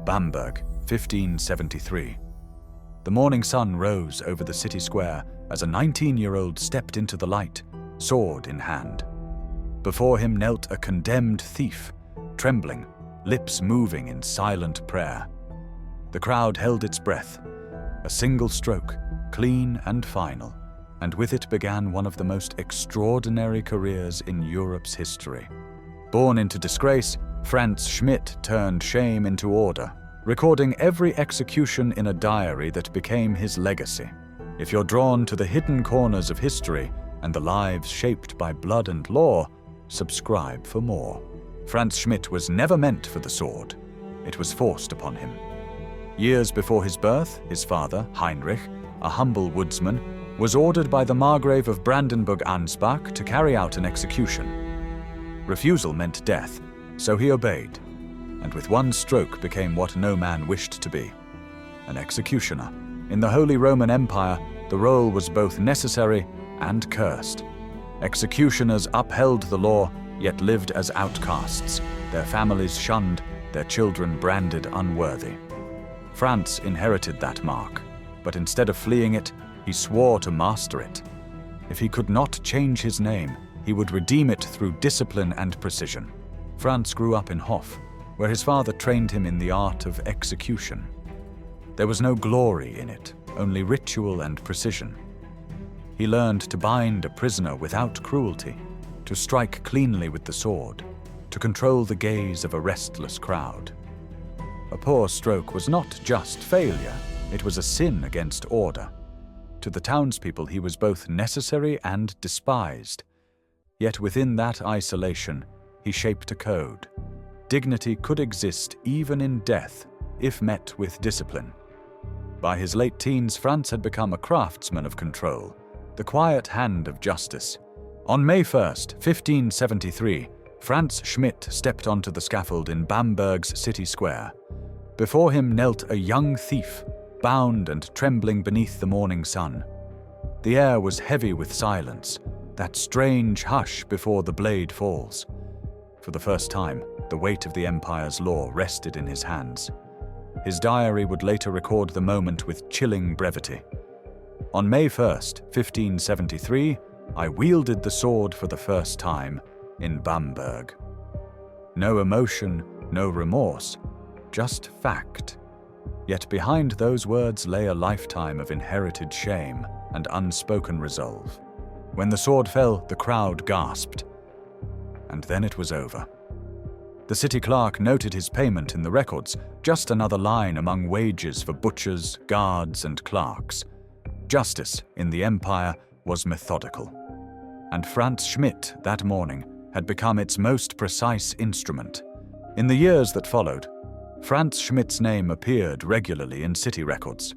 Bamberg, 1573. The morning sun rose over the city square as a 19-year-old stepped into the light, sword in hand. Before him knelt a condemned thief, trembling, lips moving in silent prayer. The crowd held its breath. A single stroke, clean and final, and with it began one of the most extraordinary careers in Europe's history. Born into disgrace, Frantz Schmidt turned shame into order, recording every execution in a diary that became his legacy. If you're drawn to the hidden corners of history and the lives shaped by blood and law, subscribe for more. Frantz Schmidt was never meant for the sword. It was forced upon him. Years before his birth, his father, Heinrich, a humble woodsman, was ordered by the Margrave of Brandenburg-Ansbach to carry out an execution. Refusal meant death, so he obeyed, and with one stroke became what no man wished to be, an executioner. In the Holy Roman Empire, the role was both necessary and cursed. Executioners upheld the law, yet lived as outcasts, their families shunned, their children branded unworthy. Frantz inherited that mark, but instead of fleeing it, he swore to master it. If he could not change his name, he would redeem it through discipline and precision. Frantz grew up in Hof, where his father trained him in the art of execution. There was no glory in it, only ritual and precision. He learned to bind a prisoner without cruelty, to strike cleanly with the sword, to control the gaze of a restless crowd. A poor stroke was not just failure, it was a sin against order. To the townspeople he was both necessary and despised. Yet within that isolation, he shaped a code. Dignity could exist even in death, if met with discipline. By his late teens, Frantz had become a craftsman of control, the quiet hand of justice. On May 1st, 1573, Frantz Schmidt stepped onto the scaffold in Bamberg's city square. Before him knelt a young thief, bound and trembling beneath the morning sun. The air was heavy with silence, that strange hush before the blade falls. For the first time, the weight of the empire's law rested in his hands. His diary would later record the moment with chilling brevity. On May 1st, 1573, I wielded the sword for the first time in Bamberg. No emotion, no remorse, just fact. Yet behind those words lay a lifetime of inherited shame and unspoken resolve. When the sword fell, the crowd gasped. And then it was over. The city clerk noted his payment in the records, just another line among wages for butchers, guards, and clerks. Justice in the empire was methodical. And Frantz Schmidt, that morning, had become its most precise instrument. In the years that followed, Frantz Schmidt's name appeared regularly in city records.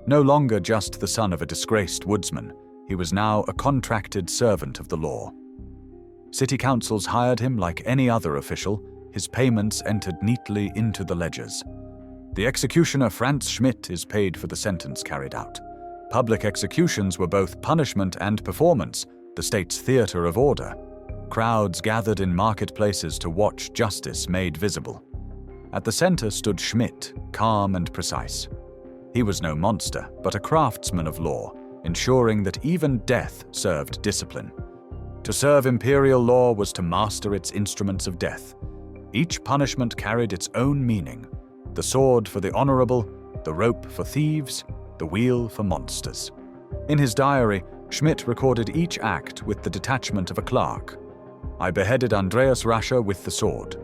No longer just the son of a disgraced woodsman, he was now a contracted servant of the law. City councils hired him like any other official, his payments entered neatly into the ledgers. The executioner Frantz Schmidt is paid for the sentence carried out. Public executions were both punishment and performance, the state's theater of order. Crowds gathered in marketplaces to watch justice made visible. At the center stood Schmidt, calm and precise. He was no monster, but a craftsman of law, ensuring that even death served discipline. To serve imperial law was to master its instruments of death. Each punishment carried its own meaning: the sword for the honorable, the rope for thieves, the wheel for monsters. In his diary, Schmidt recorded each act with the detachment of a clerk. I beheaded Andreas Rascher with the sword.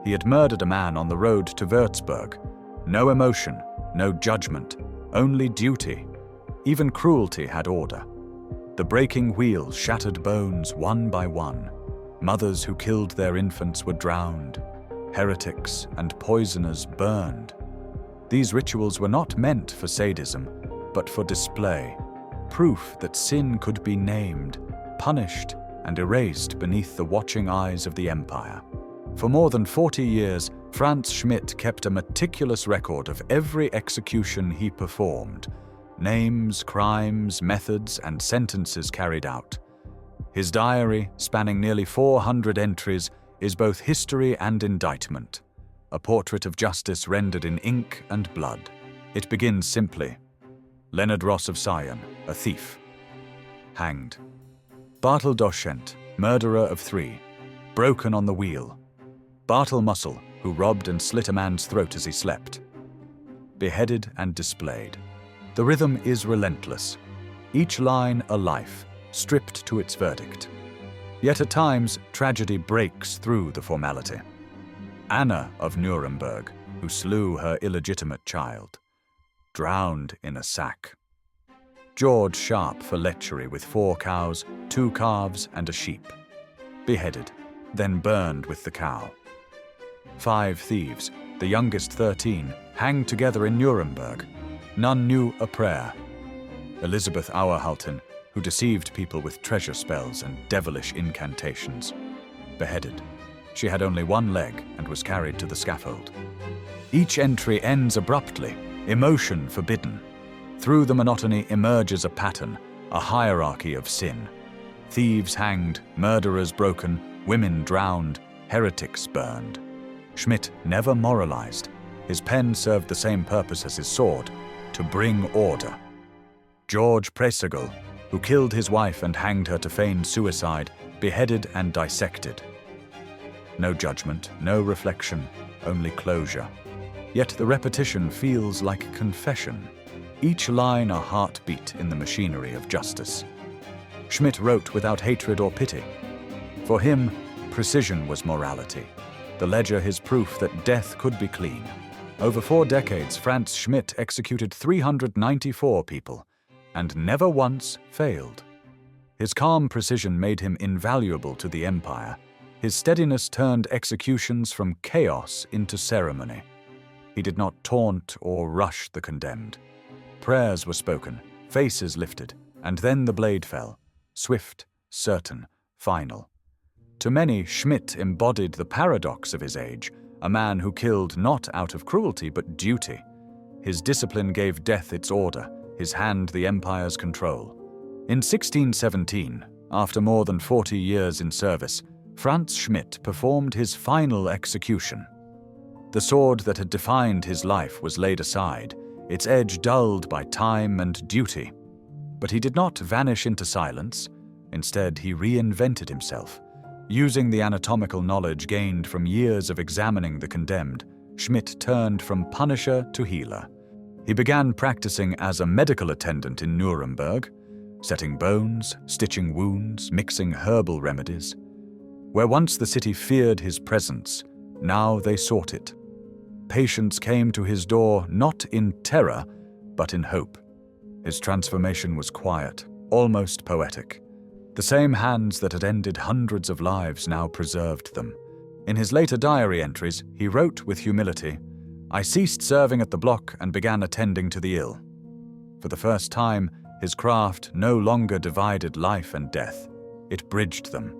He had murdered a man on the road to Würzburg. No emotion, no judgment, only duty. Even cruelty had order. The breaking wheel shattered bones one by one. Mothers who killed their infants were drowned. Heretics and poisoners burned. These rituals were not meant for sadism, but for display, proof that sin could be named, punished, and erased beneath the watching eyes of the empire. For more than 40 years, Frantz Schmidt kept a meticulous record of every execution he performed: names, crimes, methods, and sentences carried out. His diary, spanning nearly 400 entries, is both history and indictment, a portrait of justice rendered in ink and blood. It begins simply. Leonard Ross of Sion, a thief, hanged. Bartel Doschent, murderer of 3, broken on the wheel. Bartel Mussel, who robbed and slit a man's throat as he slept, beheaded and displayed. The rhythm is relentless, each line a life, stripped to its verdict. Yet at times, tragedy breaks through the formality. Anna of Nuremberg, who slew her illegitimate child, drowned in a sack. George Sharp for lechery with 4 cows, 2 calves and a sheep, beheaded, then burned with the cow. 5 thieves, the youngest 13, hanged together in Nuremberg. None knew a prayer. Elizabeth Auerhalten, who deceived people with treasure spells and devilish incantations, beheaded. She had only 1 leg and was carried to the scaffold. Each entry ends abruptly, emotion forbidden. Through the monotony emerges a pattern, a hierarchy of sin. Thieves hanged, murderers broken, women drowned, heretics burned. Schmidt never moralized. His pen served the same purpose as his sword, to bring order. George Presegel, who killed his wife and hanged her to feign suicide, beheaded and dissected. No judgment, no reflection, only closure. Yet the repetition feels like confession, each line a heartbeat in the machinery of justice. Schmidt wrote without hatred or pity. For him, precision was morality, the ledger his proof that death could be clean. Over 4 decades, Frantz Schmidt executed 394 people, and never once failed. His calm precision made him invaluable to the empire. His steadiness turned executions from chaos into ceremony. He did not taunt or rush the condemned. Prayers were spoken, faces lifted, and then the blade fell, swift, certain, final. To many, Schmidt embodied the paradox of his age, a man who killed not out of cruelty but duty. His discipline gave death its order, his hand the empire's control. In 1617, after more than 40 years in service, Frantz Schmidt performed his final execution. The sword that had defined his life was laid aside, its edge dulled by time and duty. But he did not vanish into silence. Instead, he reinvented himself. Using the anatomical knowledge gained from years of examining the condemned, Schmidt turned from punisher to healer. He began practicing as a medical attendant in Nuremberg, setting bones, stitching wounds, mixing herbal remedies. Where once the city feared his presence, now they sought it. Patients came to his door not in terror, but in hope. His transformation was quiet, almost poetic. The same hands that had ended hundreds of lives now preserved them. In his later diary entries, he wrote with humility, "I ceased serving at the block and began attending to the ill." For the first time, his craft no longer divided life and death. It bridged them.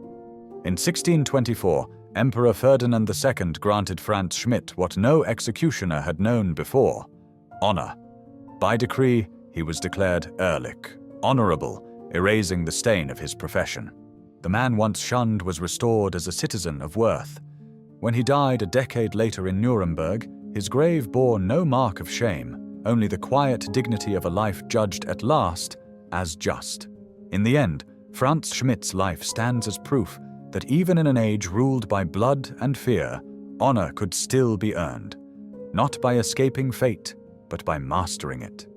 In 1624, Emperor Ferdinand II granted Frantz Schmidt what no executioner had known before: honor. By decree, he was declared Ehrlich, honorable, erasing the stain of his profession. The man once shunned was restored as a citizen of worth. When he died a decade later in Nuremberg, his grave bore no mark of shame, only the quiet dignity of a life judged at last as just. In the end, Frantz Schmidt's life stands as proof that even in an age ruled by blood and fear, honor could still be earned, not by escaping fate, but by mastering it.